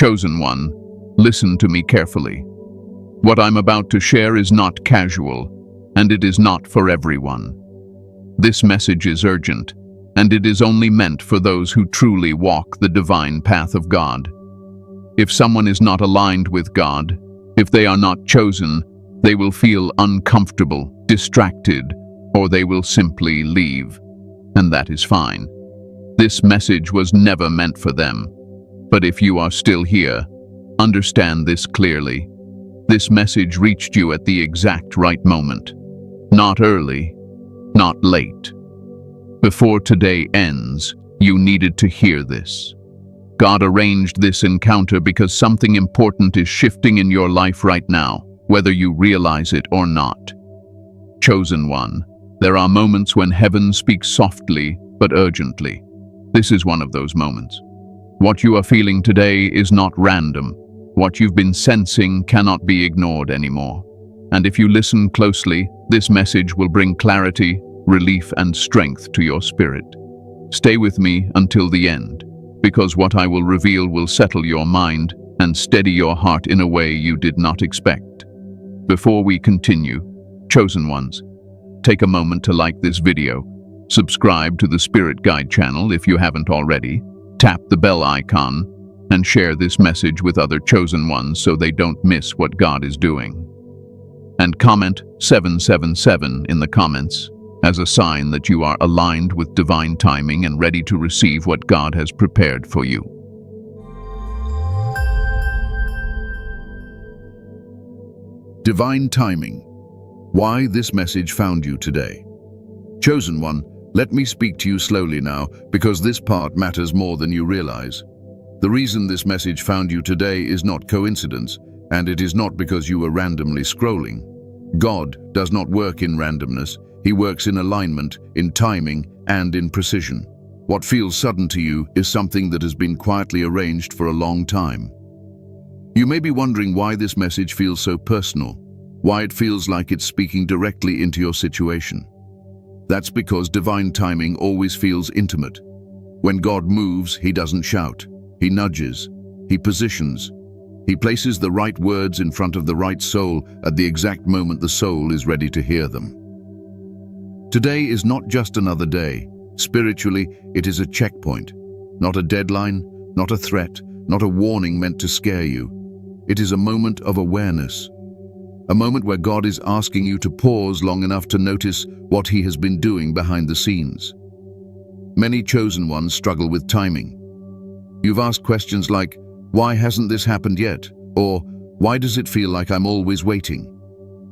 Chosen one, listen to me carefully. What I'm about to share is not casual, and it is not for everyone. This message is urgent, and it is only meant for those who truly walk the divine path of God. If someone is not aligned with God, if they are not chosen, they will feel uncomfortable, distracted, or they will simply leave. And that is fine. This message was never meant for them. But if you are still here, understand this clearly. This message reached you at the exact right moment. Not early, not late. Before today ends, you needed to hear this. God arranged this encounter because something important is shifting in your life right now, whether you realize it or not. Chosen one, there are moments when heaven speaks softly but urgently. This is one of those moments. What you are feeling today is not random. What you've been sensing cannot be ignored anymore. And if you listen closely, this message will bring clarity, relief, and strength to your spirit. Stay with me until the end, because what I will reveal will settle your mind and steady your heart in a way you did not expect. Before we continue, chosen ones, take a moment to like this video, subscribe to the Spirit Guide channel if you haven't already, tap the bell icon, and share this message with other chosen ones so they don't miss what God is doing. And comment 777 in the comments as a sign that you are aligned with divine timing and ready to receive what God has prepared for you. Divine timing. Why this message found you today. Chosen one, let me speak to you slowly now, because this part matters more than you realize. The reason this message found you today is not coincidence, and it is not because you were randomly scrolling. God does not work in randomness. He works in alignment, in timing, and in precision. What feels sudden to you is something that has been quietly arranged for a long time. You may be wondering why this message feels so personal, why it feels like it's speaking directly into your situation. That's because divine timing always feels intimate. When God moves, he doesn't shout. He nudges. He positions. He places the right words in front of the right soul at the exact moment the soul is ready to hear them. Today is not just another day. Spiritually, it is a checkpoint. Not a deadline, not a threat, not a warning meant to scare you. It is a moment of awareness. A moment where God is asking you to pause long enough to notice what he has been doing behind the scenes. Many chosen ones struggle with timing. You've asked questions like, why hasn't this happened yet? Or, why does it feel like I'm always waiting?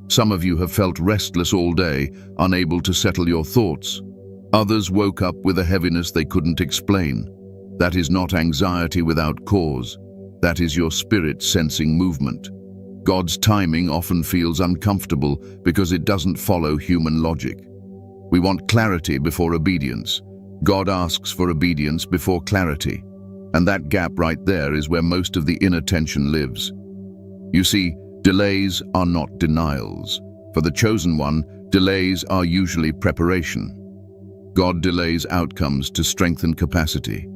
Some of you have felt restless all day, unable to settle your thoughts. Others woke up with a heaviness they couldn't explain. That is not anxiety without cause. That is your spirit sensing movement. God's timing often feels uncomfortable because it doesn't follow human logic. We want clarity before obedience. God asks for obedience before clarity. And that gap right there is where most of the inner tension lives. You see, delays are not denials. For the chosen one, delays are usually preparation. God delays outcomes to strengthen capacity.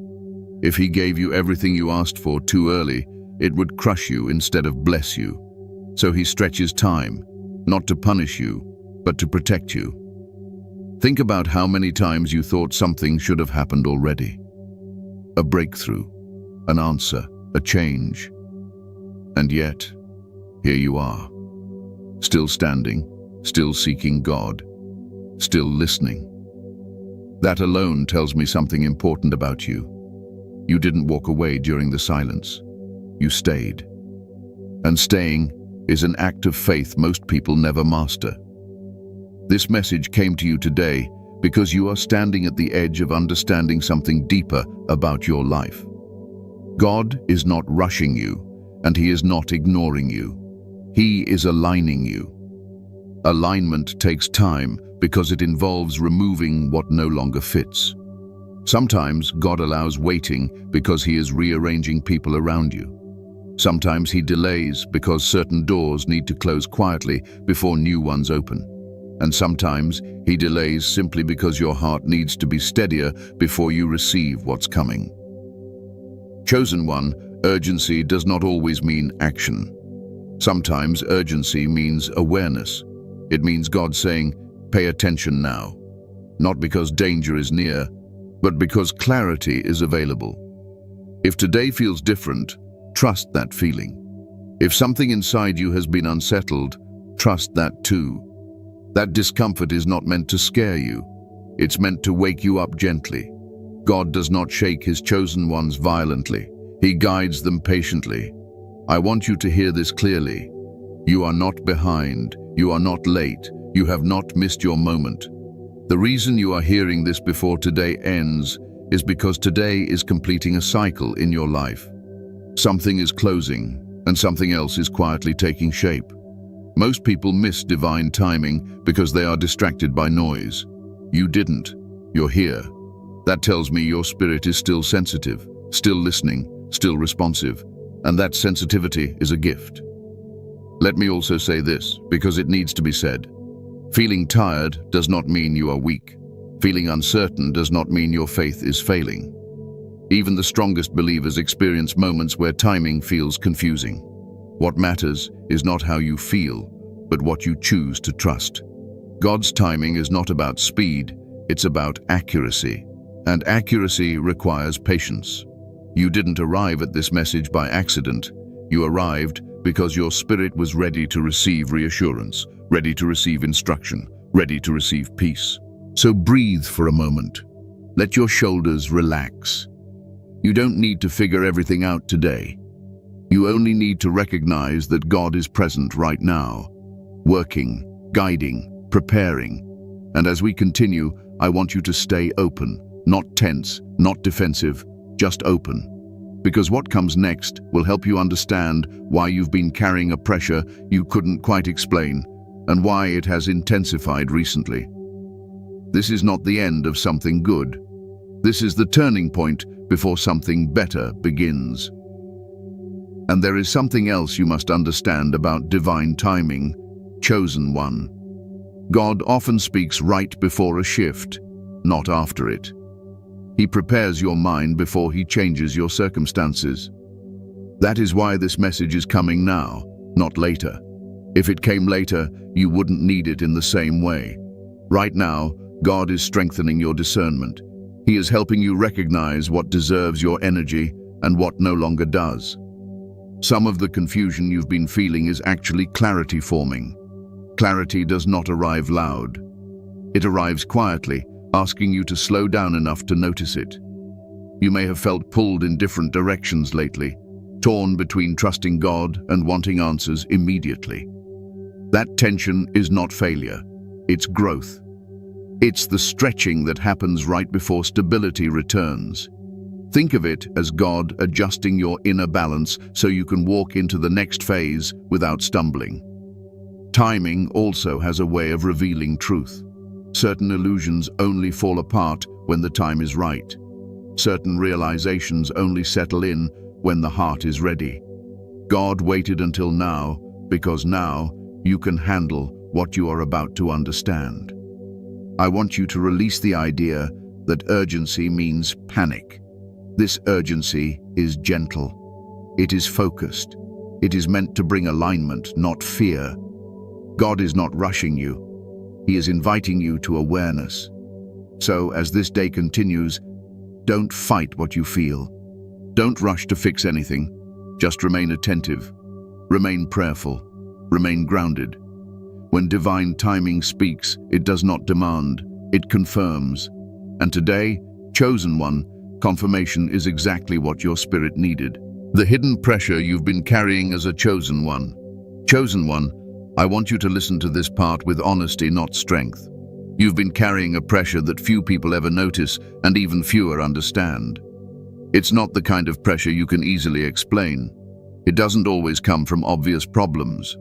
If he gave you everything you asked for too early, it would crush you instead of bless you. So he stretches time, not to punish you, but to protect you. Think about how many times you thought something should have happened already. A breakthrough, an answer, a change. And yet, here you are, still standing, still seeking God, still listening. That alone tells me something important about you. You didn't walk away during the silence. You stayed. And staying is an act of faith most people never master. This message came to you today because you are standing at the edge of understanding something deeper about your life. God is not rushing you, and he is not ignoring you. He is aligning you. Alignment takes time because it involves removing what no longer fits. Sometimes God allows waiting because he is rearranging people around you. Sometimes he delays because certain doors need to close quietly before new ones open. And sometimes he delays simply because your heart needs to be steadier before you receive what's coming. Chosen one, Urgency does not always mean action. Sometimes urgency means awareness. It means God saying, "Pay attention now." Not because danger is near, but because clarity is available. If today feels different, trust that feeling. If something inside you has been unsettled, trust that too. That discomfort is not meant to scare you. It's meant to wake you up gently. God does not shake his chosen ones violently. He guides them patiently. I want you to hear this clearly. You are not behind. You are not late. You have not missed your moment. The reason you are hearing this before today ends is because today is completing a cycle in your life. Something is closing, and something else is quietly taking shape. Most people miss divine timing because they are distracted by noise. You didn't. You're here. That tells me your spirit is still sensitive, still listening, still responsive, and that sensitivity is a gift. Let me also say this, because it needs to be said. Feeling tired does not mean you are weak. Feeling uncertain does not mean your faith is failing. Even the strongest believers experience moments where timing feels confusing. What matters is not how you feel, but what you choose to trust. God's timing is not about speed, it's about accuracy. And accuracy requires patience. You didn't arrive at this message by accident. You arrived because your spirit was ready to receive reassurance, ready to receive instruction, ready to receive peace. So breathe for a moment. Let your shoulders relax. You don't need to figure everything out today. You only need to recognize that God is present right now, working, guiding, preparing. And as we continue, I want you to stay open, not tense, not defensive, just open. Because what comes next will help you understand why you've been carrying a pressure you couldn't quite explain and why it has intensified recently. This is not the end of something good. This is the turning point before something better begins. And there is something else you must understand about divine timing, chosen one. God often speaks right before a shift, not after it. He prepares your mind before he changes your circumstances. That is why this message is coming now, not later. If it came later, you wouldn't need it in the same way. Right now, God is strengthening your discernment. He is helping you recognize what deserves your energy and what no longer does. Some of the confusion you've been feeling is actually clarity forming. Clarity does not arrive loud. It arrives quietly, asking you to slow down enough to notice it. You may have felt pulled in different directions lately, torn between trusting God and wanting answers immediately. That tension is not failure, it's growth. It's the stretching that happens right before stability returns. Think of it as God adjusting your inner balance so you can walk into the next phase without stumbling. Timing also has a way of revealing truth. Certain illusions only fall apart when the time is right. Certain realizations only settle in when the heart is ready. God waited until now because now you can handle what you are about to understand. I want you to release the idea that urgency means panic. This urgency is gentle. It is focused. It is meant to bring alignment, not fear. God is not rushing you. He is inviting you to awareness. So, as this day continues, don't fight what you feel. Don't rush to fix anything. Just remain attentive. Remain prayerful. Remain grounded. When divine timing speaks, it does not demand, it confirms. And today, chosen one, confirmation is exactly what your spirit needed. The hidden pressure you've been carrying as a chosen one. Chosen one, I want you to listen to this part with honesty, not strength. You've been carrying a pressure that few people ever notice and even fewer understand. It's not the kind of pressure you can easily explain. It doesn't always come from obvious problems.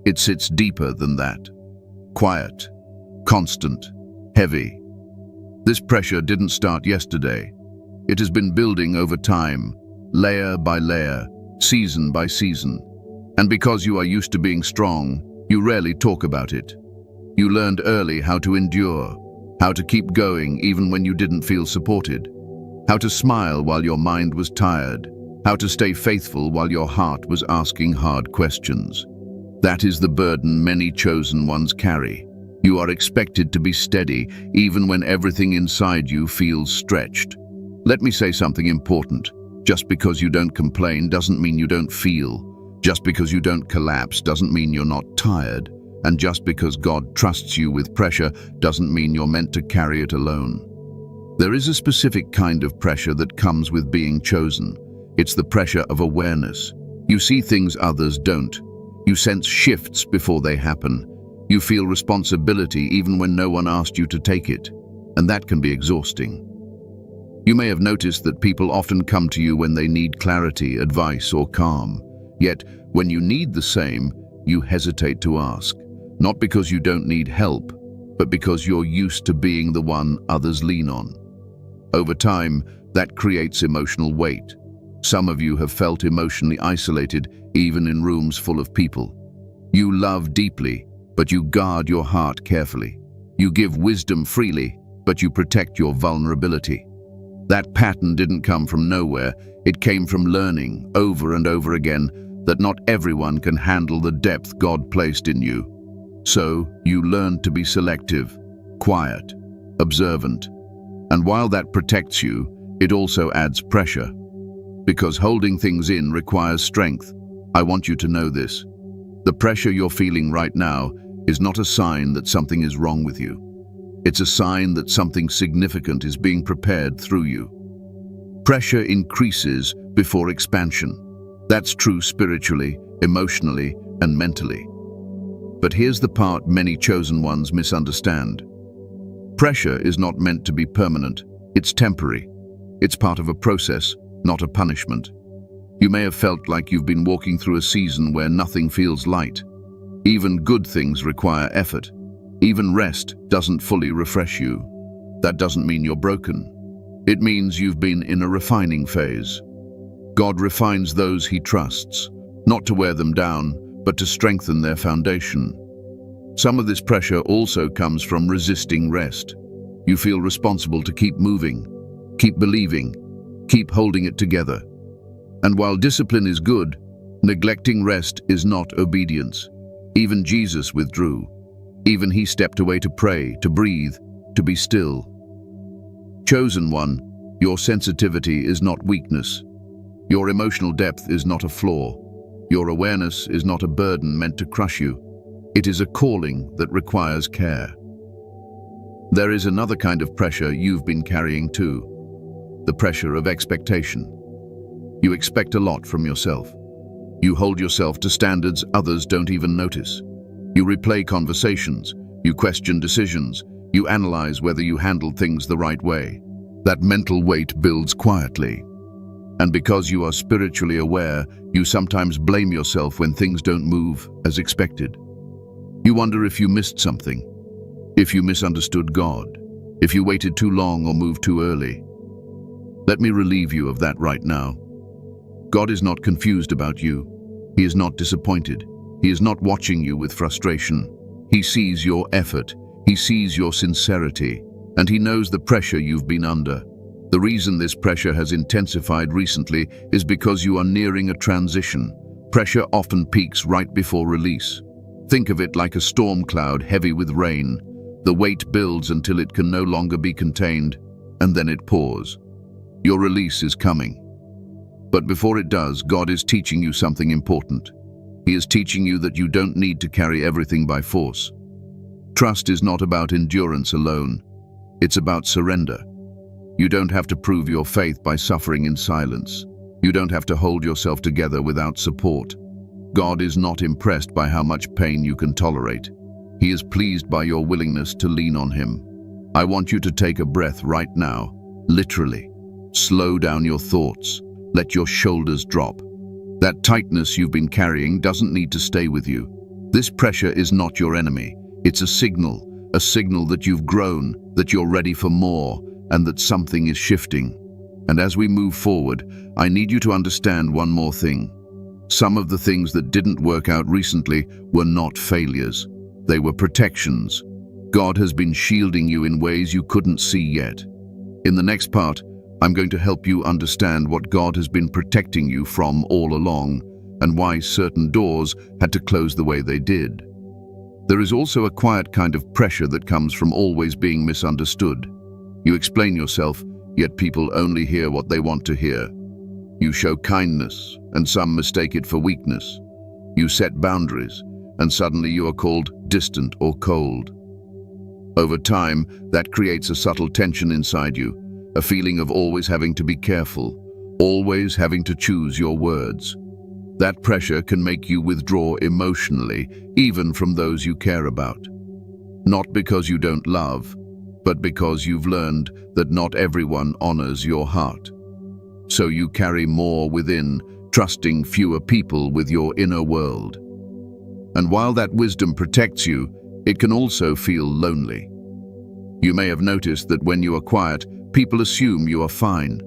It sits deeper than that. Quiet, constant, heavy. This pressure didn't start yesterday. It has been building over time, layer by layer, season by season. And because you are used to being strong, you rarely talk about it. You learned early how to endure, how to keep going even when you didn't feel supported, how to smile while your mind was tired, How to stay faithful while your heart was asking hard questions. That is the burden many chosen ones carry. You are expected to be steady, even when everything inside you feels stretched. Let me say something important. Just because you don't complain doesn't mean you don't feel. Just because you don't collapse doesn't mean you're not tired. And just because God trusts you with pressure doesn't mean you're meant to carry it alone. There is a specific kind of pressure that comes with being chosen. It's the pressure of awareness. You see things others don't. You sense shifts before they happen. You feel responsibility even when no one asked you to take it. And that can be exhausting. You may have noticed that people often come to you when they need clarity, advice, or calm. Yet, when you need the same, you hesitate to ask. Not because you don't need help, but because you're used to being the one others lean on. Over time, that creates emotional weight. Some of you have felt emotionally isolated, even in rooms full of people. You love deeply, but you guard your heart carefully. You give wisdom freely, but you protect your vulnerability. That pattern didn't come from nowhere. It came from learning, over and over again, that not everyone can handle the depth God placed in you. So, you learned to be selective, quiet, observant. And while that protects you, it also adds pressure. Because holding things in requires strength. I want you to know this. The pressure you're feeling right now is not a sign that something is wrong with you. It's a sign that something significant is being prepared through you. Pressure increases before expansion. That's true spiritually, emotionally, and mentally. But here's the part many chosen ones misunderstand. Pressure is not meant to be permanent. It's temporary. It's part of a process, not a punishment. You may have felt like you've been walking through a season where nothing feels light. Even good things require effort. Even rest doesn't fully refresh you. That doesn't mean you're broken. It means you've been in a refining phase. God refines those He trusts, not to wear them down, but to strengthen their foundation. Some of this pressure also comes from resisting rest. You feel responsible to keep moving, keep believing, keep holding it together. And while discipline is good, neglecting rest is not obedience. Even Jesus withdrew. Even He stepped away to pray, to breathe, to be still. Chosen one, your sensitivity is not weakness. Your emotional depth is not a flaw. Your awareness is not a burden meant to crush you. It is a calling that requires care. There is another kind of pressure you've been carrying too. The pressure of expectation. You expect a lot from yourself. You hold yourself to standards others don't even notice. You replay conversations. You question decisions. You analyze whether you handled things the right way. That mental weight builds quietly. And because you are spiritually aware, you sometimes blame yourself when things don't move as expected. You wonder if you missed something, if you misunderstood God, if you waited too long or moved too early. Let me relieve you of that right now. God is not confused about you. He is not disappointed. He is not watching you with frustration. He sees your effort. He sees your sincerity. And He knows the pressure you've been under. The reason this pressure has intensified recently is because you are nearing a transition. Pressure often peaks right before release. Think of it like a storm cloud heavy with rain. The weight builds until it can no longer be contained, and then it pours. Your release is coming. But before it does, God is teaching you something important. He is teaching you that you don't need to carry everything by force. Trust is not about endurance alone. It's about surrender. You don't have to prove your faith by suffering in silence. You don't have to hold yourself together without support. God is not impressed by how much pain you can tolerate. He is pleased by your willingness to lean on Him. I want you to take a breath right now, literally. Slow down your thoughts. Let your shoulders drop. That tightness you've been carrying doesn't need to stay with you. This pressure is not your enemy. It's a signal that you've grown, that you're ready for more, and that something is shifting. And as we move forward, I need you to understand one more thing. Some of the things that didn't work out recently were not failures. They were protections. God has been shielding you in ways you couldn't see yet. In the next part, I'm going to help you understand what God has been protecting you from all along and why certain doors had to close the way they did. There is also a quiet kind of pressure that comes from always being misunderstood. You explain yourself, yet people only hear what they want to hear. You show kindness, and some mistake it for weakness. You set boundaries, and suddenly you are called distant or cold. Over time, that creates a subtle tension inside you, a feeling of always having to be careful, always having to choose your words. That pressure can make you withdraw emotionally, even from those you care about. Not because you don't love, but because you've learned that not everyone honors your heart. So you carry more within, trusting fewer people with your inner world. And while that wisdom protects you, it can also feel lonely. You may have noticed that when you are quiet, people assume you are fine.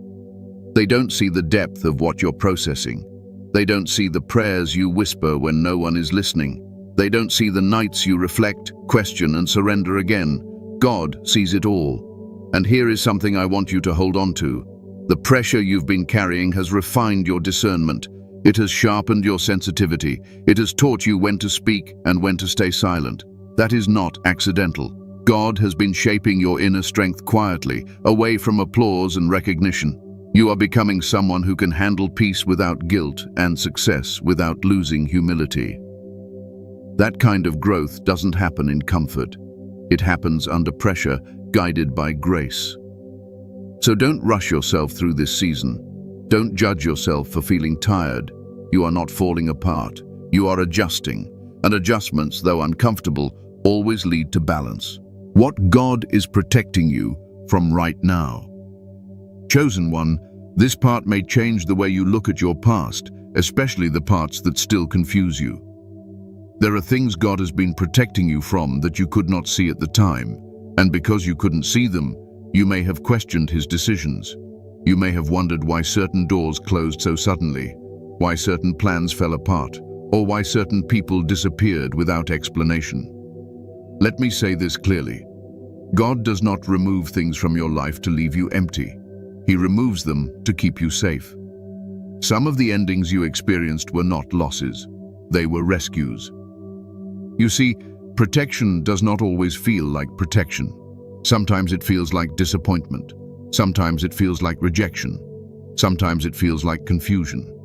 They don't see the depth of what you're processing. They don't see the prayers you whisper when no one is listening. They don't see the nights you reflect, question, and surrender again. God sees it all. And here is something I want you to hold on to. The pressure you've been carrying has refined your discernment. It has sharpened your sensitivity. It has taught you when to speak and when to stay silent. That is not accidental. God has been shaping your inner strength quietly, away from applause and recognition. You are becoming someone who can handle peace without guilt and success without losing humility. That kind of growth doesn't happen in comfort. It happens under pressure, guided by grace. So don't rush yourself through this season. Don't judge yourself for feeling tired. You are not falling apart. You are adjusting. And adjustments, though uncomfortable, always lead to balance. What God is protecting you from right now. Chosen one, this part may change the way you look at your past, especially the parts that still confuse you. There are things God has been protecting you from that you could not see at the time, and because you couldn't see them, you may have questioned his decisions. You may have wondered why certain doors closed so suddenly, why certain plans fell apart, or why certain people disappeared without explanation. Let me say this clearly. God does not remove things from your life to leave you empty. He removes them to keep you safe. Some of the endings you experienced were not losses. They were rescues. You see, protection does not always feel like protection. Sometimes it feels like disappointment. Sometimes it feels like rejection. Sometimes it feels like confusion.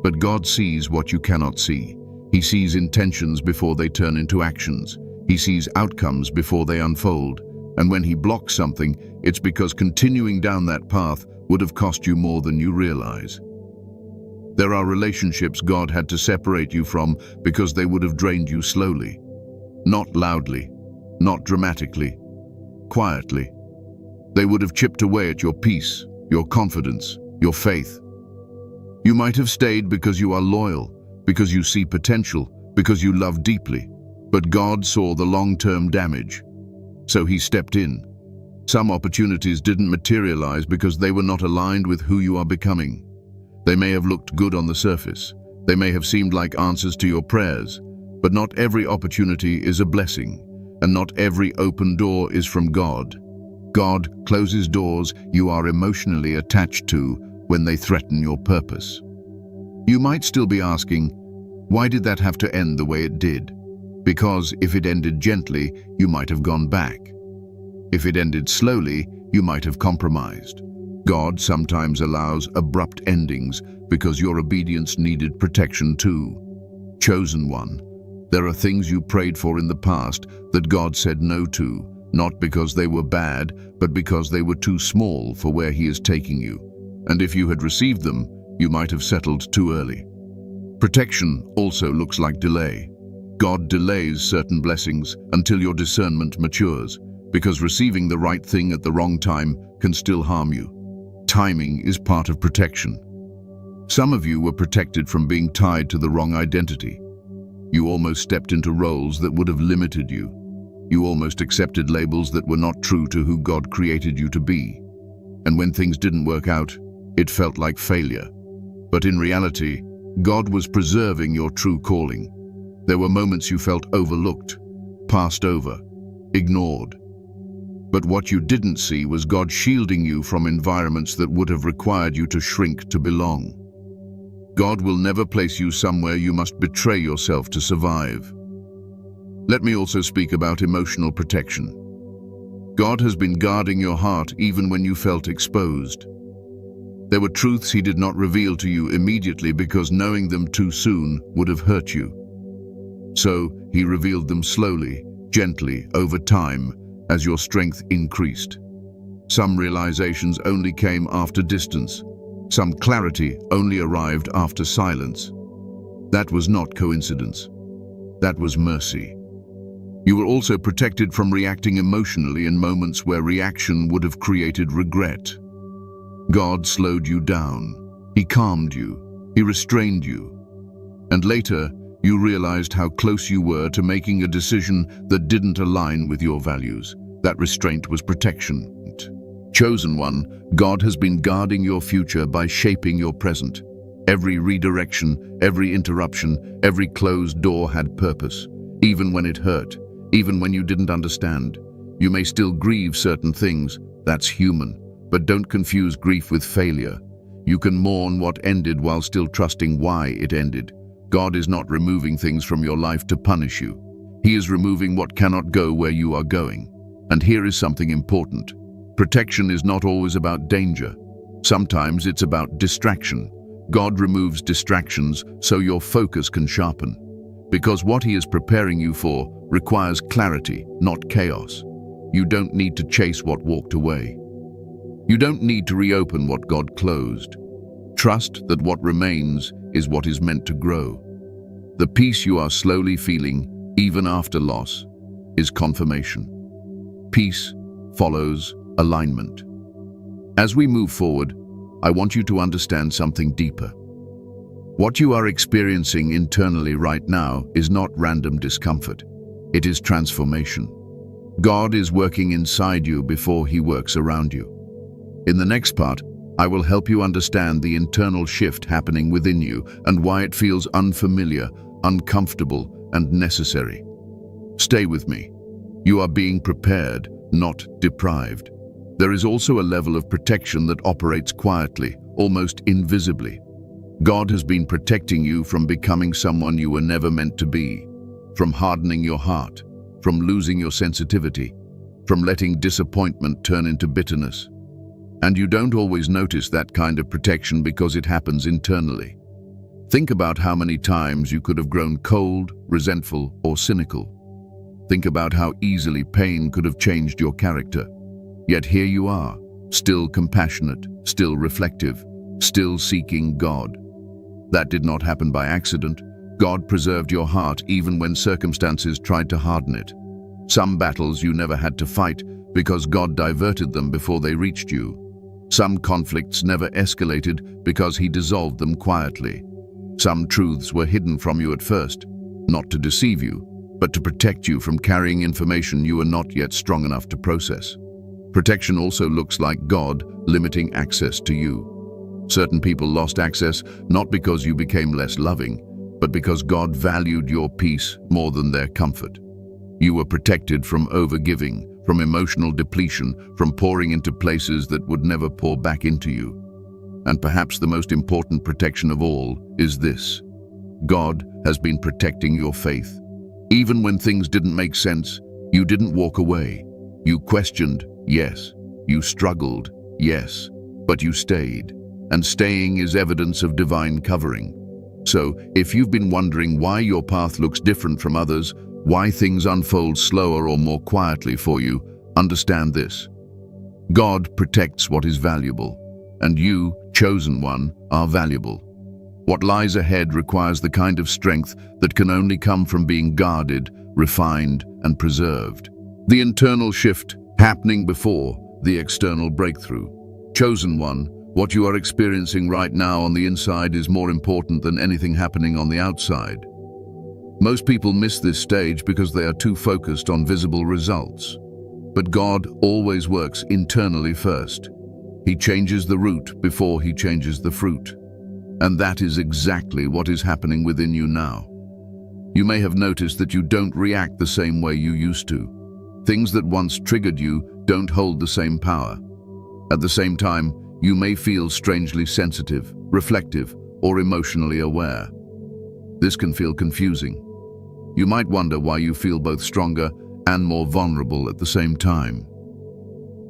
But God sees what you cannot see. He sees intentions before they turn into actions. He sees outcomes before they unfold. And when he blocks something, it's because continuing down that path would have cost you more than you realize. There are relationships God had to separate you from because they would have drained you slowly. Not loudly, not dramatically, quietly. They would have chipped away at your peace, your confidence, your faith. You might have stayed because you are loyal, because you see potential, because you love deeply. But God saw the long-term damage. So he stepped in. Some opportunities didn't materialize because they were not aligned with who you are becoming. They may have looked good on the surface. They may have seemed like answers to your prayers. But not every opportunity is a blessing, and not every open door is from God. God closes doors you are emotionally attached to when they threaten your purpose. You might still be asking, why did that have to end the way it did? Because if it ended gently, you might have gone back. If it ended slowly, you might have compromised. God sometimes allows abrupt endings because your obedience needed protection too. Chosen one, there are things you prayed for in the past that God said no to, not because they were bad, but because they were too small for where he is taking you. And if you had received them, you might have settled too early. Protection also looks like delay. God delays certain blessings until your discernment matures, because receiving the right thing at the wrong time can still harm you. Timing is part of protection. Some of you were protected from being tied to the wrong identity. You almost stepped into roles that would have limited you. You almost accepted labels that were not true to who God created you to be. And when things didn't work out, it felt like failure. But in reality, God was preserving your true calling. There were moments you felt overlooked, passed over, ignored. But what you didn't see was God shielding you from environments that would have required you to shrink to belong. God will never place you somewhere you must betray yourself to survive. Let me also speak about emotional protection. God has been guarding your heart even when you felt exposed. There were truths He did not reveal to you immediately because knowing them too soon would have hurt you. So He revealed them slowly, gently, over time, as your strength increased. Some realizations only came after distance. Some clarity only arrived after silence. That was not coincidence. That was mercy. You were also protected from reacting emotionally in moments where reaction would have created regret. God slowed you down. He calmed you. He restrained you. And later, you realized how close you were to making a decision that didn't align with your values. That restraint was protection. Chosen one, God has been guarding your future by shaping your present. Every redirection, every interruption, every closed door had purpose. Even when it hurt, even when you didn't understand. You may still grieve certain things. That's human. But don't confuse grief with failure. You can mourn what ended while still trusting why it ended. God is not removing things from your life to punish you. He is removing what cannot go where you are going. And here is something important. Protection is not always about danger. Sometimes it's about distraction. God removes distractions so your focus can sharpen. Because what He is preparing you for requires clarity, not chaos. You don't need to chase what walked away. You don't need to reopen what God closed. Trust that what remains is what is meant to grow. The peace you are slowly feeling, even after loss, is confirmation. Peace follows alignment. As we move forward, I want you to understand something deeper. What you are experiencing internally right now is not random discomfort. It is transformation. God is working inside you before He works around you. In the next part, I will help you understand the internal shift happening within you and why it feels unfamiliar, uncomfortable, and necessary. Stay with me. You are being prepared, not deprived. There is also a level of protection that operates quietly, almost invisibly. God has been protecting you from becoming someone you were never meant to be, from hardening your heart, from losing your sensitivity, from letting disappointment turn into bitterness. And you don't always notice that kind of protection because it happens internally. Think about how many times you could have grown cold, resentful, or cynical. Think about how easily pain could have changed your character. Yet here you are, still compassionate, still reflective, still seeking God. That did not happen by accident. God preserved your heart even when circumstances tried to harden it. Some battles you never had to fight because God diverted them before they reached you. Some conflicts never escalated because He dissolved them quietly. Some truths were hidden from you at first, not to deceive you, but to protect you from carrying information you were not yet strong enough to process. Protection also looks like God limiting access to you. Certain people lost access not because you became less loving, but because God valued your peace more than their comfort. You were protected from overgiving, from emotional depletion, from pouring into places that would never pour back into you. And perhaps the most important protection of all is this: God has been protecting your faith. Even when things didn't make sense, you didn't walk away. You questioned, yes. You struggled, yes. But you stayed. And staying is evidence of divine covering. So, if you've been wondering why your path looks different from others, why things unfold slower or more quietly for you, understand this. God protects what is valuable, and you, chosen one, are valuable. What lies ahead requires the kind of strength that can only come from being guarded, refined, and preserved. The internal shift happening before the external breakthrough. Chosen one, what you are experiencing right now on the inside is more important than anything happening on the outside. Most people miss this stage because they are too focused on visible results. But God always works internally first. He changes the root before He changes the fruit. And that is exactly what is happening within you now. You may have noticed that you don't react the same way you used to. Things that once triggered you don't hold the same power. At the same time, you may feel strangely sensitive, reflective, or emotionally aware. This can feel confusing. You might wonder why you feel both stronger and more vulnerable at the same time.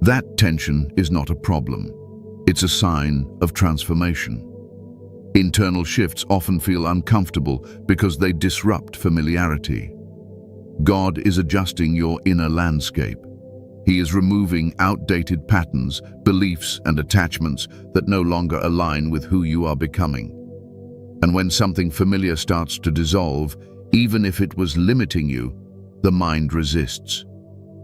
That tension is not a problem. It's a sign of transformation. Internal shifts often feel uncomfortable because they disrupt familiarity. God is adjusting your inner landscape. He is removing outdated patterns, beliefs, and attachments that no longer align with who you are becoming. And when something familiar starts to dissolve, even if it was limiting you, the mind resists.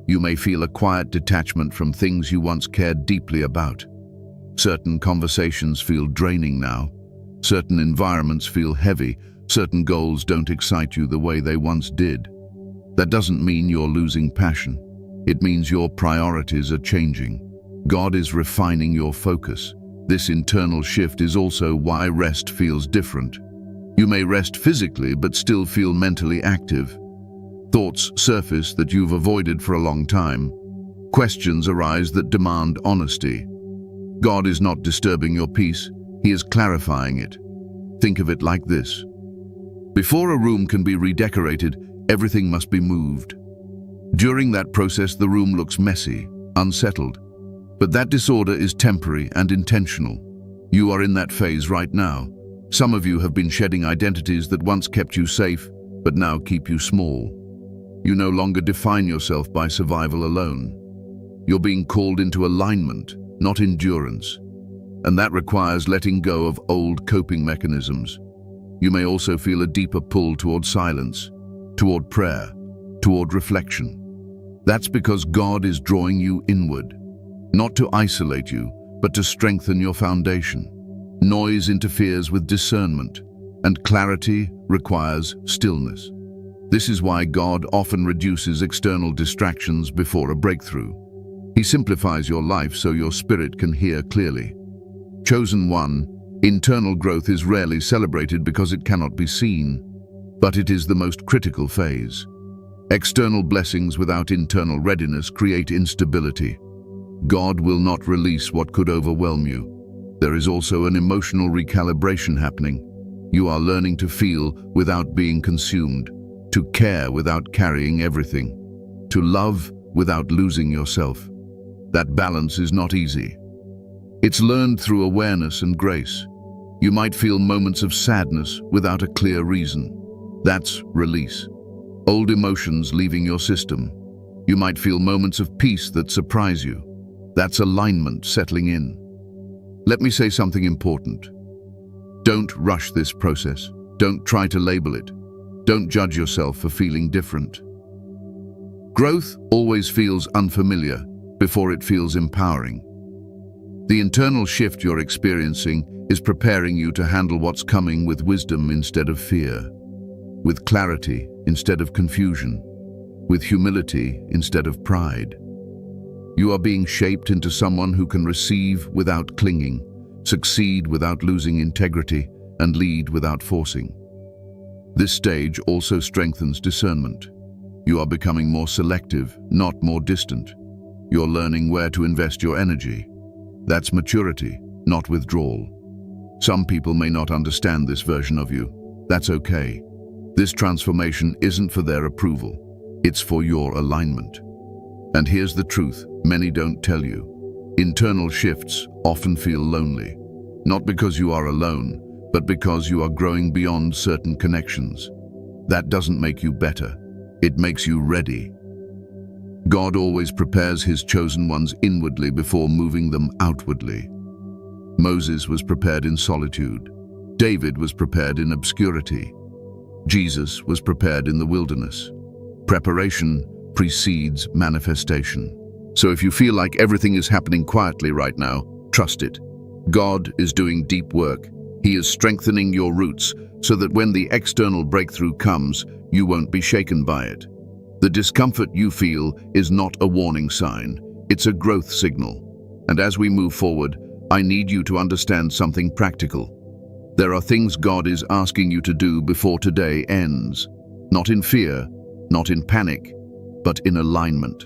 You may feel a quiet detachment from things you once cared deeply about. Certain conversations feel draining now. Certain environments feel heavy. Certain goals don't excite you the way they once did. That doesn't mean you're losing passion. It means your priorities are changing. God is refining your focus. This internal shift is also why rest feels different. You may rest physically but still feel mentally active. Thoughts surface that you've avoided for a long time. Questions arise that demand honesty. God is not disturbing your peace, He is clarifying it. Think of it like this. Before a room can be redecorated, everything must be moved. During that process, the room looks messy, unsettled. But that disorder is temporary and intentional. You are in that phase right now. Some of you have been shedding identities that once kept you safe, but now keep you small. You no longer define yourself by survival alone. You're being called into alignment, not endurance. And that requires letting go of old coping mechanisms. You may also feel a deeper pull toward silence, toward prayer, toward reflection. That's because God is drawing you inward, not to isolate you, but to strengthen your foundation. Noise interferes with discernment, and clarity requires stillness. This is why God often reduces external distractions before a breakthrough. He simplifies your life so your spirit can hear clearly. Chosen one, internal growth is rarely celebrated because it cannot be seen, but it is the most critical phase. External blessings without internal readiness create instability. God will not release what could overwhelm you. There is also an emotional recalibration happening. You are learning to feel without being consumed, to care without carrying everything, to love without losing yourself. That balance is not easy. It's learned through awareness and grace. You might feel moments of sadness without a clear reason. That's release. Old emotions leaving your system. You might feel moments of peace that surprise you. That's alignment settling in. Let me say something important. Don't rush this process. Don't try to label it. Don't judge yourself for feeling different. Growth always feels unfamiliar before it feels empowering. The internal shift you're experiencing is preparing you to handle what's coming with wisdom instead of fear, with clarity instead of confusion, with humility instead of pride. You are being shaped into someone who can receive without clinging, succeed without losing integrity, and lead without forcing. This stage also strengthens discernment. You are becoming more selective, not more distant. You're learning where to invest your energy. That's maturity, not withdrawal. Some people may not understand this version of you. That's okay. This transformation isn't for their approval. It's for your alignment. And here's the truth many don't tell you. Internal shifts often feel lonely, not because you are alone, but because you are growing beyond certain connections. That doesn't make you better. It makes you ready. God always prepares His chosen ones inwardly before moving them outwardly. Moses was prepared in solitude. David was prepared in obscurity. Jesus was prepared in the wilderness. Preparation precedes manifestation. So if you feel like everything is happening quietly right now, trust it. God is doing deep work. He is strengthening your roots so that when the external breakthrough comes, you won't be shaken by it. The discomfort you feel is not a warning sign. It's a growth signal. And as we move forward, I need you to understand something practical. There are things God is asking you to do before today ends. Not in fear, not in panic, but in alignment.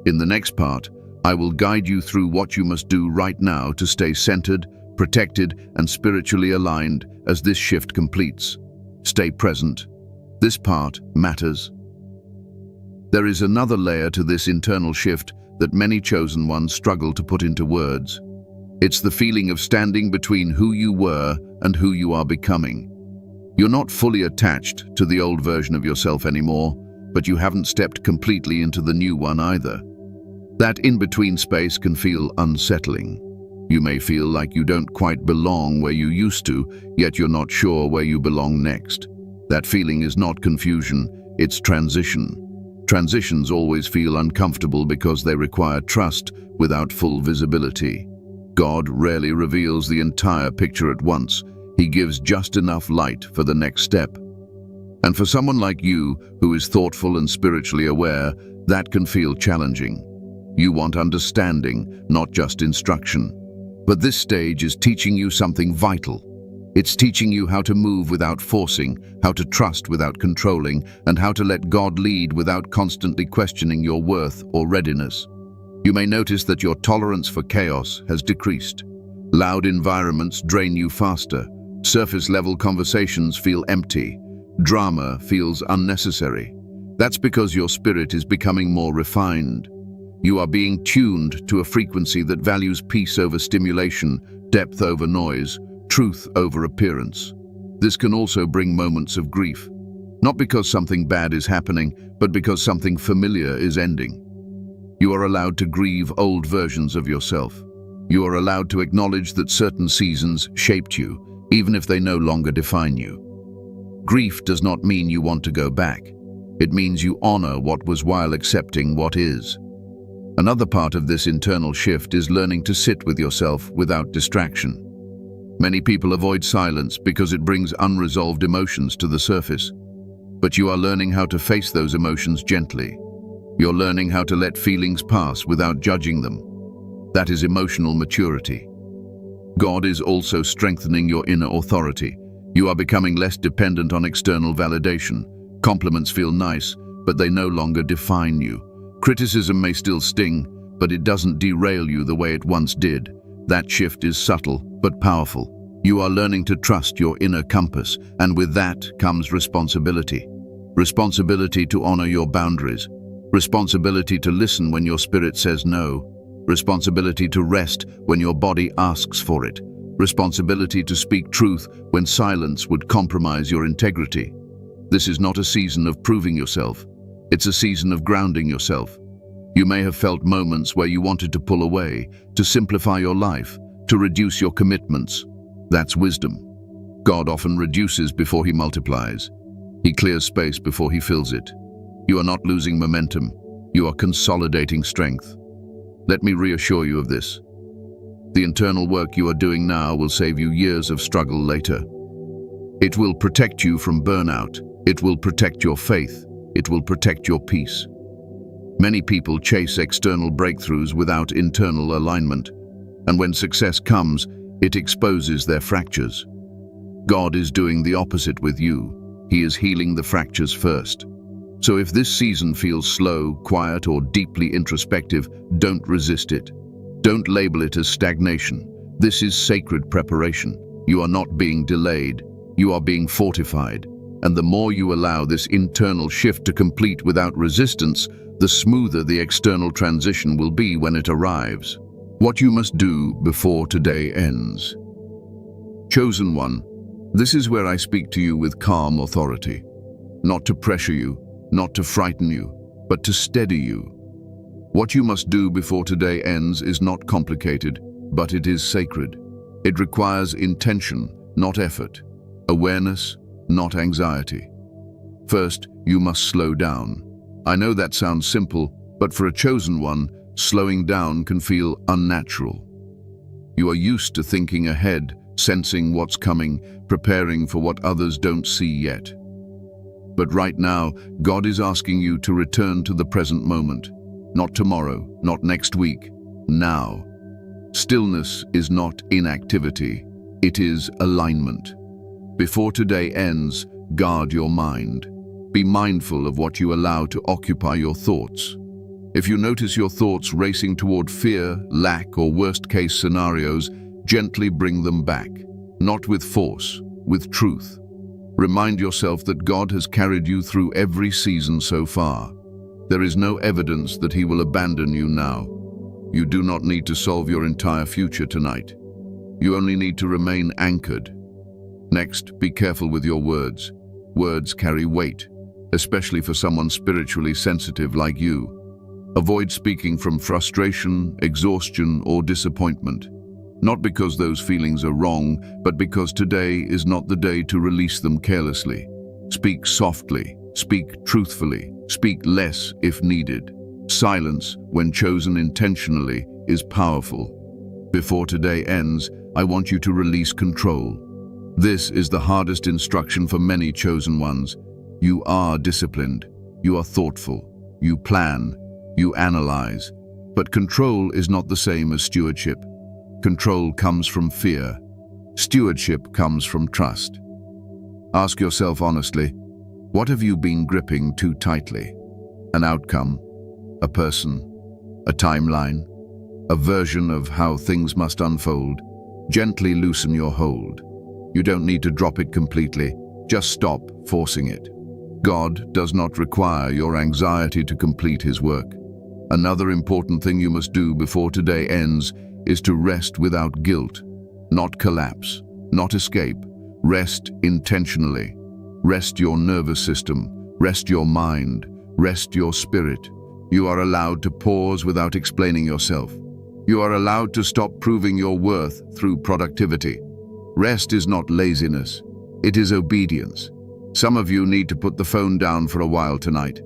In the next part, I will guide you through what you must do right now to stay centered, protected, and spiritually aligned as this shift completes. Stay present. This part matters. There is another layer to this internal shift that many chosen ones struggle to put into words. It's the feeling of standing between who you were and who you are becoming. You're not fully attached to the old version of yourself anymore, but you haven't stepped completely into the new one either. That in-between space can feel unsettling. You may feel like you don't quite belong where you used to, yet you're not sure where you belong next. That feeling is not confusion, it's transition. Transitions always feel uncomfortable because they require trust without full visibility. God rarely reveals the entire picture at once. He gives just enough light for the next step. And for someone like you, who is thoughtful and spiritually aware, that can feel challenging. You want understanding, not just instruction. But this stage is teaching you something vital. It's teaching you how to move without forcing, how to trust without controlling, and how to let God lead without constantly questioning your worth or readiness. You may notice that your tolerance for chaos has decreased. Loud environments drain you faster. Surface-level conversations feel empty. Drama feels unnecessary. That's because your spirit is becoming more refined. You are being tuned to a frequency that values peace over stimulation, depth over noise, truth over appearance. This can also bring moments of grief, not because something bad is happening, but because something familiar is ending. You are allowed to grieve old versions of yourself. You are allowed to acknowledge that certain seasons shaped you, even if they no longer define you. Grief does not mean you want to go back. It means you honor what was while accepting what is. Another part of this internal shift is learning to sit with yourself without distraction. Many people avoid silence because it brings unresolved emotions to the surface. But you are learning how to face those emotions gently. You're learning how to let feelings pass without judging them. That is emotional maturity. God is also strengthening your inner authority. You are becoming less dependent on external validation. Compliments feel nice, but they no longer define you. Criticism may still sting, but it doesn't derail you the way it once did. That shift is subtle, but powerful. You are learning to trust your inner compass, and with that comes responsibility. Responsibility to honor your boundaries. Responsibility to listen when your spirit says no. Responsibility to rest when your body asks for it. Responsibility to speak truth when silence would compromise your integrity. This is not a season of proving yourself. It's a season of grounding yourself. You may have felt moments where you wanted to pull away, to simplify your life, to reduce your commitments. That's wisdom. God often reduces before he multiplies. He clears space before he fills it. You are not losing momentum. You are consolidating strength. Let me reassure you of this. The internal work you are doing now will save you years of struggle later. It will protect you from burnout. It will protect your faith. It will protect your peace. Many people chase external breakthroughs without internal alignment, and when success comes, it exposes their fractures. God is doing the opposite with you. He is healing the fractures first. So if this season feels slow, quiet, or deeply introspective, don't resist it. Don't label it as stagnation. This is sacred preparation. You are not being delayed. You are being fortified. And the more you allow this internal shift to complete without resistance, the smoother the external transition will be when it arrives. What you must do before today ends. Chosen one, this is where I speak to you with calm authority. Not to pressure you, not to frighten you, but to steady you. What you must do before today ends is not complicated, but it is sacred. It requires intention, not effort. Awareness, not anxiety. First, you must slow down. I know that sounds simple, but for a chosen one, slowing down can feel unnatural. You are used to thinking ahead, sensing what's coming, preparing for what others don't see yet. But right now, God is asking you to return to the present moment. Not tomorrow, not next week, now. Stillness is not inactivity, it is alignment. Before today ends, guard your mind. Be mindful of what you allow to occupy your thoughts. If you notice your thoughts racing toward fear, lack, or worst-case scenarios, gently bring them back, not with force, with truth. Remind yourself that God has carried you through every season so far. There is no evidence that He will abandon you now. You do not need to solve your entire future tonight. You only need to remain anchored. Next, be careful with your words. Words carry weight, especially for someone spiritually sensitive like you. Avoid speaking from frustration, exhaustion, or disappointment. Not because those feelings are wrong, but because today is not the day to release them carelessly. Speak softly, speak truthfully, speak less if needed. Silence, when chosen intentionally, is powerful. Before today ends, I want you to release control. This is the hardest instruction for many chosen ones. You are disciplined, you are thoughtful, you plan, you analyze. But control is not the same as stewardship. Control comes from fear. Stewardship comes from trust. Ask yourself honestly, what have you been gripping too tightly? An outcome, a person, a timeline, a version of how things must unfold. Gently loosen your hold. You don't need to drop it completely, just stop forcing it. God does not require your anxiety to complete His work. Another important thing you must do before today ends is to rest without guilt, not collapse, not escape. Rest intentionally. Rest your nervous system, rest your mind, rest your spirit. You are allowed to pause without explaining yourself. You are allowed to stop proving your worth through productivity. Rest is not laziness, it is obedience. Some of you need to put the phone down for a while tonight.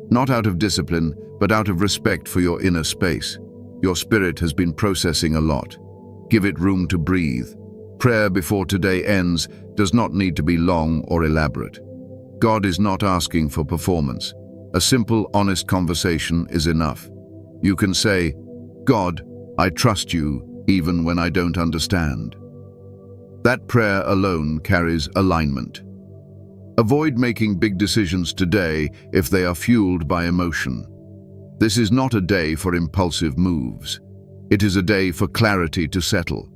Not out of discipline, but out of respect for your inner space. Your spirit has been processing a lot. Give it room to breathe. Prayer before today ends does not need to be long or elaborate. God is not asking for performance. A simple, honest conversation is enough. You can say, God, I trust you even when I don't understand. That prayer alone carries alignment. Avoid making big decisions today if they are fueled by emotion. This is not a day for impulsive moves. It is a day for clarity to settle.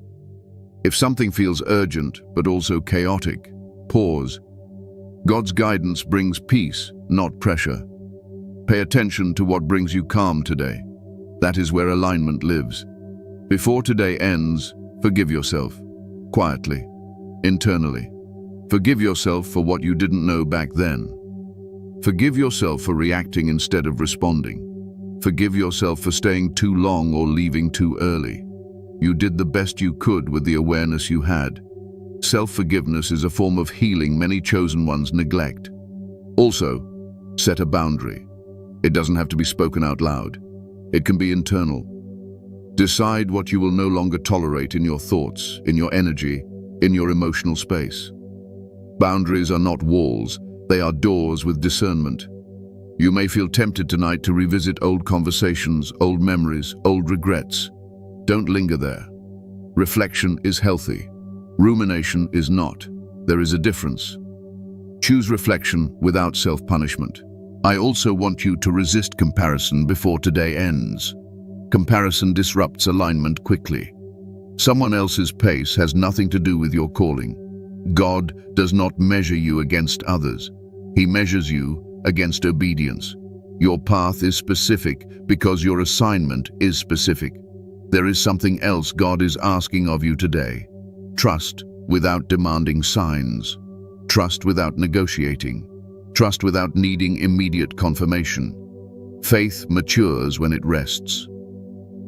If something feels urgent but also chaotic, pause. God's guidance brings peace, not pressure. Pay attention to what brings you calm today. That is where alignment lives. Before today ends, forgive yourself. Quietly, internally. Forgive yourself for what you didn't know back then. Forgive yourself for reacting instead of responding. Forgive yourself for staying too long or leaving too early. You did the best you could with the awareness you had. Self-forgiveness is a form of healing many chosen ones neglect. Also, set a boundary. It doesn't have to be spoken out loud. It can be internal. Decide what you will no longer tolerate in your thoughts, in your energy, in your emotional space. Boundaries are not walls, they are doors with discernment. You may feel tempted tonight to revisit old conversations, old memories, old regrets. Don't linger there. Reflection is healthy. Rumination is not. There is a difference. Choose reflection without self-punishment. I also want you to resist comparison before today ends. Comparison disrupts alignment quickly. Someone else's pace has nothing to do with your calling. God does not measure you against others. He measures you against obedience. Your path is specific because your assignment is specific. There is something else God is asking of you today. Trust without demanding signs. Trust without negotiating. Trust without needing immediate confirmation. Faith matures when it rests.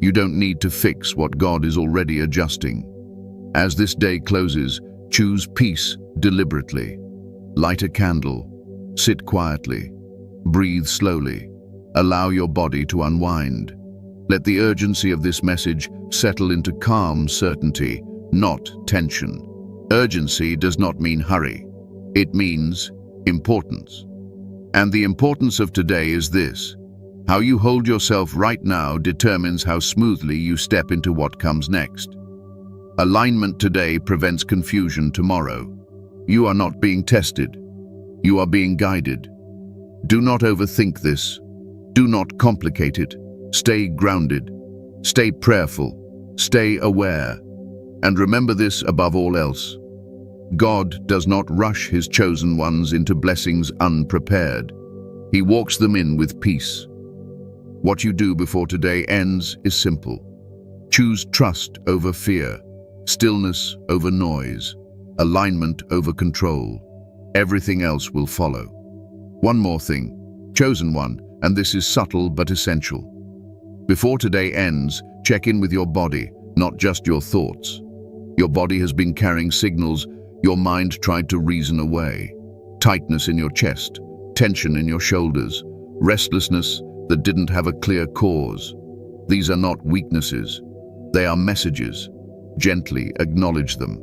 You don't need to fix what God is already adjusting. As this day closes, choose peace deliberately. Light a candle. Sit quietly. Breathe slowly. Allow your body to unwind. Let the urgency of this message settle into calm certainty, not tension. Urgency does not mean hurry. It means importance. And the importance of today is this. How you hold yourself right now determines how smoothly you step into what comes next. Alignment today prevents confusion tomorrow. You are not being tested. You are being guided. Do not overthink this. Do not complicate it. Stay grounded. Stay prayerful. Stay aware. And remember this above all else. God does not rush his chosen ones into blessings unprepared. He walks them in with peace. What you do before today ends is simple. Choose trust over fear, stillness over noise, alignment over control. Everything else will follow. One more thing, chosen one, and this is subtle but essential. Before today ends, check in with your body, not just your thoughts. Your body has been carrying signals your mind tried to reason away. Tightness in your chest, tension in your shoulders, restlessness that didn't have a clear cause. These are not weaknesses. They are messages. Gently acknowledge them.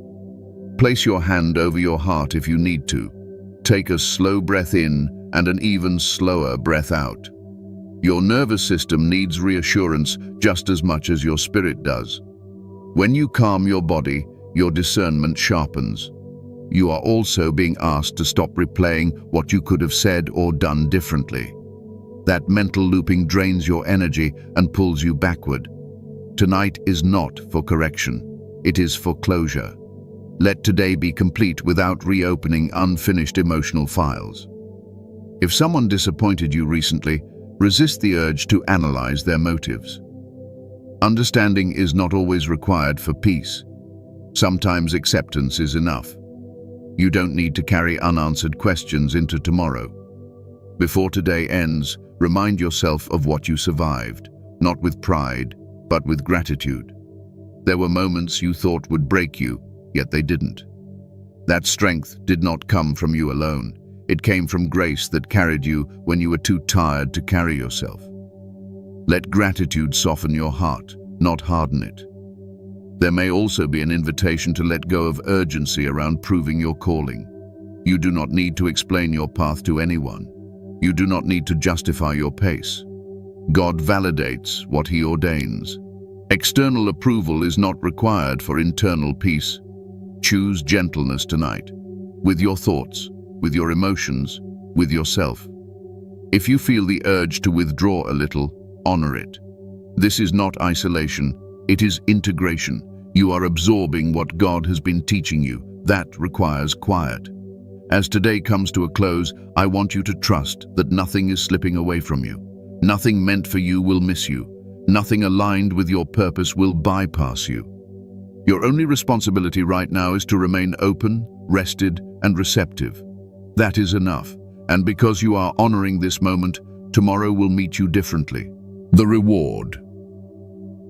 Place your hand over your heart if you need to. Take a slow breath in and an even slower breath out. Your nervous system needs reassurance just as much as your spirit does. When you calm your body, your discernment sharpens. You are also being asked to stop replaying what you could have said or done differently. That mental looping drains your energy and pulls you backward. Tonight is not for correction. It is for closure. Let today be complete without reopening unfinished emotional files. If someone disappointed you recently, resist the urge to analyze their motives. Understanding is not always required for peace. Sometimes acceptance is enough. You don't need to carry unanswered questions into tomorrow. Before today ends, remind yourself of what you survived, not with pride, but with gratitude. There were moments you thought would break you, yet they didn't. That strength did not come from you alone. It came from grace that carried you when you were too tired to carry yourself. Let gratitude soften your heart, not harden it. There may also be an invitation to let go of urgency around proving your calling. You do not need to explain your path to anyone. You do not need to justify your pace. God validates what he ordains. External approval is not required for internal peace. Choose gentleness tonight, with your thoughts, with your emotions, with yourself. If you feel the urge to withdraw a little, honor it. This is not isolation, it is integration. You are absorbing what God has been teaching you. That requires quiet. As today comes to a close, I want you to trust that nothing is slipping away from you. Nothing meant for you will miss you. Nothing aligned with your purpose will bypass you. Your only responsibility right now is to remain open, rested, and receptive. That is enough. And because you are honoring this moment, tomorrow will meet you differently. The reward.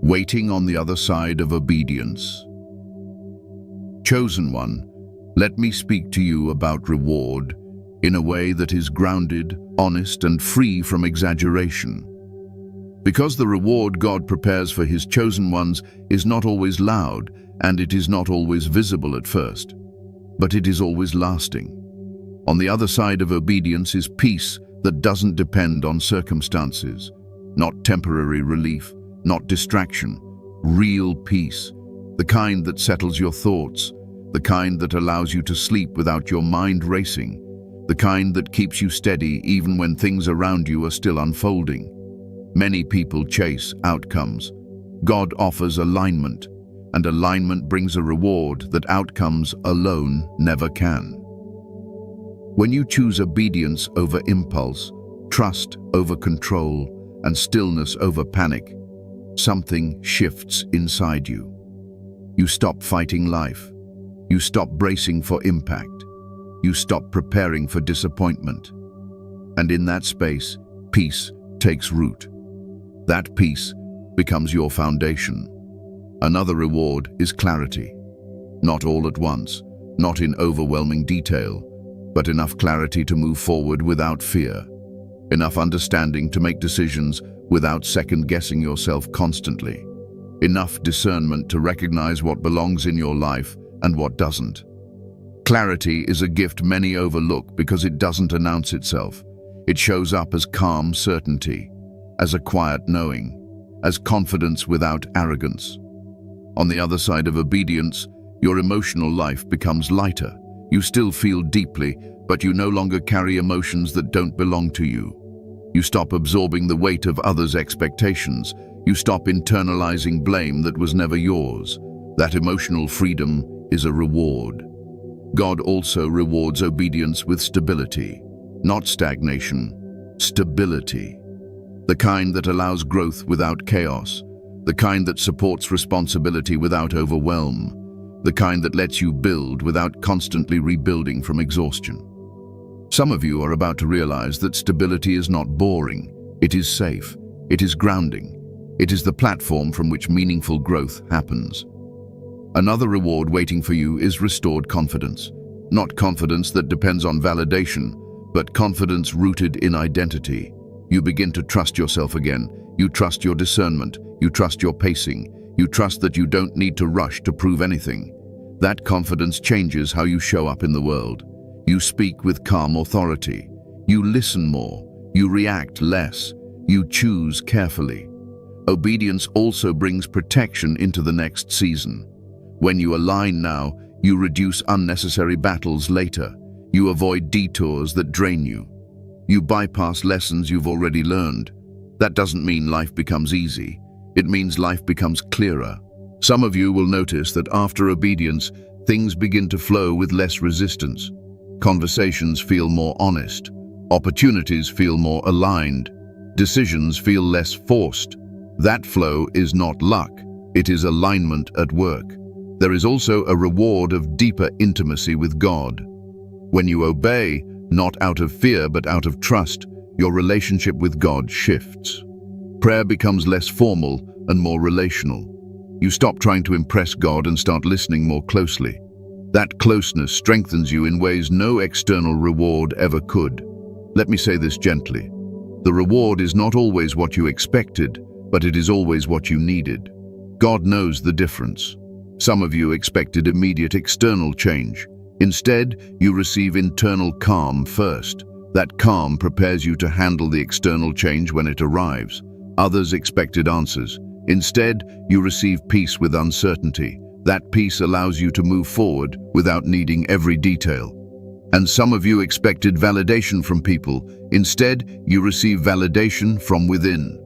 Waiting on the other side of obedience. Chosen one, let me speak to you about reward in a way that is grounded, honest, and free from exaggeration. Because the reward God prepares for his chosen ones is not always loud, and it is not always visible at first, but it is always lasting. On the other side of obedience is peace that doesn't depend on circumstances, not temporary relief, not distraction, real peace, the kind that settles your thoughts, the kind that allows you to sleep without your mind racing, the kind that keeps you steady even when things around you are still unfolding. Many people chase outcomes. God offers alignment, and alignment brings a reward that outcomes alone never can. When you choose obedience over impulse, trust over control, and stillness over panic, something shifts inside you. You stop fighting life. You stop bracing for impact. You stop preparing for disappointment. And in that space, peace takes root. That peace becomes your foundation. Another reward is clarity. Not all at once, not in overwhelming detail, but enough clarity to move forward without fear. Enough understanding to make decisions without second-guessing yourself constantly. Enough discernment to recognize what belongs in your life and what doesn't. Clarity is a gift many overlook because it doesn't announce itself. It shows up as calm certainty, as a quiet knowing, as confidence without arrogance. On the other side of obedience, your emotional life becomes lighter. You still feel deeply, but you no longer carry emotions that don't belong to you. You stop absorbing the weight of others' expectations. You stop internalizing blame that was never yours. That emotional freedom is a reward. God also rewards obedience with stability, not stagnation, stability. The kind that allows growth without chaos, the kind that supports responsibility without overwhelm, the kind that lets you build without constantly rebuilding from exhaustion. Some of you are about to realize that stability is not boring. It is safe. It is grounding. It is the platform from which meaningful growth happens. Another reward waiting for you is restored confidence. Not confidence that depends on validation, but confidence rooted in identity. You begin to trust yourself again. You trust your discernment. You trust your pacing. You trust that you don't need to rush to prove anything. That confidence changes how you show up in the world. You speak with calm authority. You listen more. You react less. You choose carefully. Obedience also brings protection into the next season. When you align now, you reduce unnecessary battles later. You avoid detours that drain you. You bypass lessons you've already learned. That doesn't mean life becomes easy. It means life becomes clearer. Some of you will notice that after obedience, things begin to flow with less resistance. Conversations feel more honest. Opportunities feel more aligned. Decisions feel less forced. That flow is not luck. It is alignment at work. There is also a reward of deeper intimacy with God. When you obey, not out of fear but out of trust, your relationship with God shifts. Prayer becomes less formal and more relational. You stop trying to impress God and start listening more closely. That closeness strengthens you in ways no external reward ever could. Let me say this gently. The reward is not always what you expected, but it is always what you needed. God knows the difference. Some of you expected immediate external change. Instead, you receive internal calm first. That calm prepares you to handle the external change when it arrives. Others expected answers. Instead, you receive peace with uncertainty. That peace allows you to move forward without needing every detail. And some of you expected validation from people. Instead, you receive validation from within.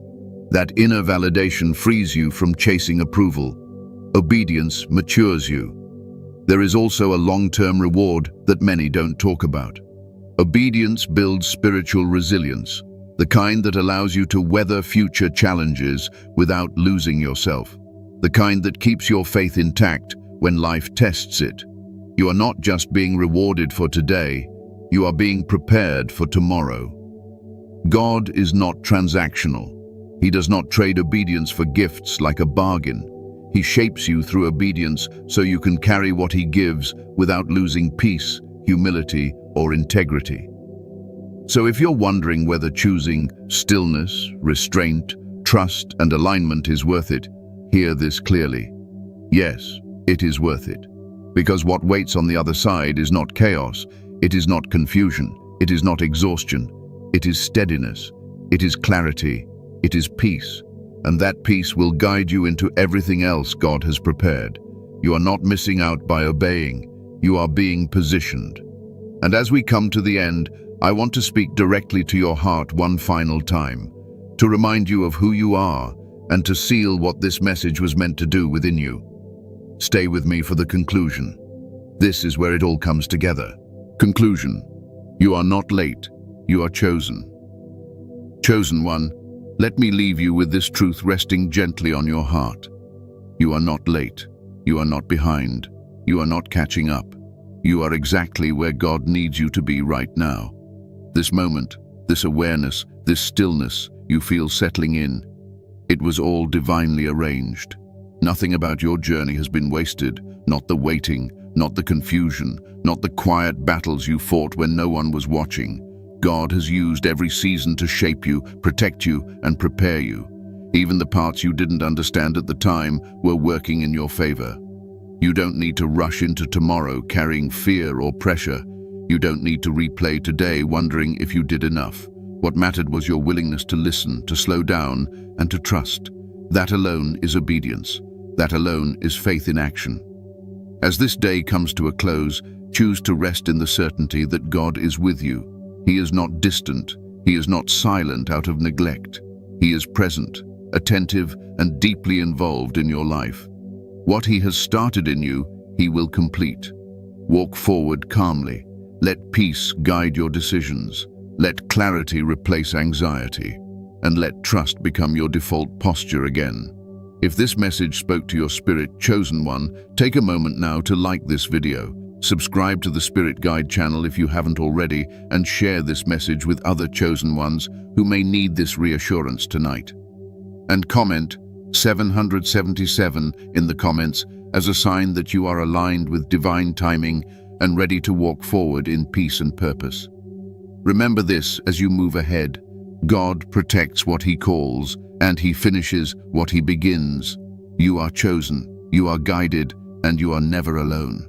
That inner validation frees you from chasing approval. Obedience matures you. There is also a long-term reward that many don't talk about. Obedience builds spiritual resilience, the kind that allows you to weather future challenges without losing yourself, the kind that keeps your faith intact when life tests it. You are not just being rewarded for today, you are being prepared for tomorrow. God is not transactional. He does not trade obedience for gifts like a bargain. He shapes you through obedience so you can carry what he gives without losing peace, humility, or integrity. So if you're wondering whether choosing stillness, restraint, trust, and alignment is worth it, hear this clearly. Yes, it is worth it. Because what waits on the other side is not chaos, it is not confusion, it is not exhaustion, it is steadiness, it is clarity, it is peace. And that peace will guide you into everything else God has prepared. You are not missing out by obeying. You are being positioned. And as we come to the end, I want to speak directly to your heart one final time, to remind you of who you are and to seal what this message was meant to do within you. Stay with me for the conclusion. This is where it all comes together. Conclusion. You are not late. You are chosen. Chosen one, let me leave you with this truth resting gently on your heart. You are not late. You are not behind. You are not catching up. You are exactly where God needs you to be right now. This moment, this awareness, this stillness you feel settling in, it was all divinely arranged. Nothing about your journey has been wasted, not the waiting, not the confusion, not the quiet battles you fought when no one was watching. God has used every season to shape you, protect you, and prepare you. Even the parts you didn't understand at the time were working in your favor. You don't need to rush into tomorrow carrying fear or pressure. You don't need to replay today wondering if you did enough. What mattered was your willingness to listen, to slow down, and to trust. That alone is obedience. That alone is faith in action. As this day comes to a close, choose to rest in the certainty that God is with you. He is not distant. He is not silent out of neglect. He is present, attentive, and deeply involved in your life. What He has started in you, He will complete. Walk forward calmly. Let peace guide your decisions. Let clarity replace anxiety. And let trust become your default posture again. If this message spoke to your spirit, chosen one, take a moment now to like this video. Subscribe to the Spirit Guide channel if you haven't already, and share this message with other chosen ones who may need this reassurance tonight. And comment 777 in the comments as a sign that you are aligned with divine timing and ready to walk forward in peace and purpose. Remember this as you move ahead. God protects what He calls, and He finishes what He begins. You are chosen, you are guided, and you are never alone.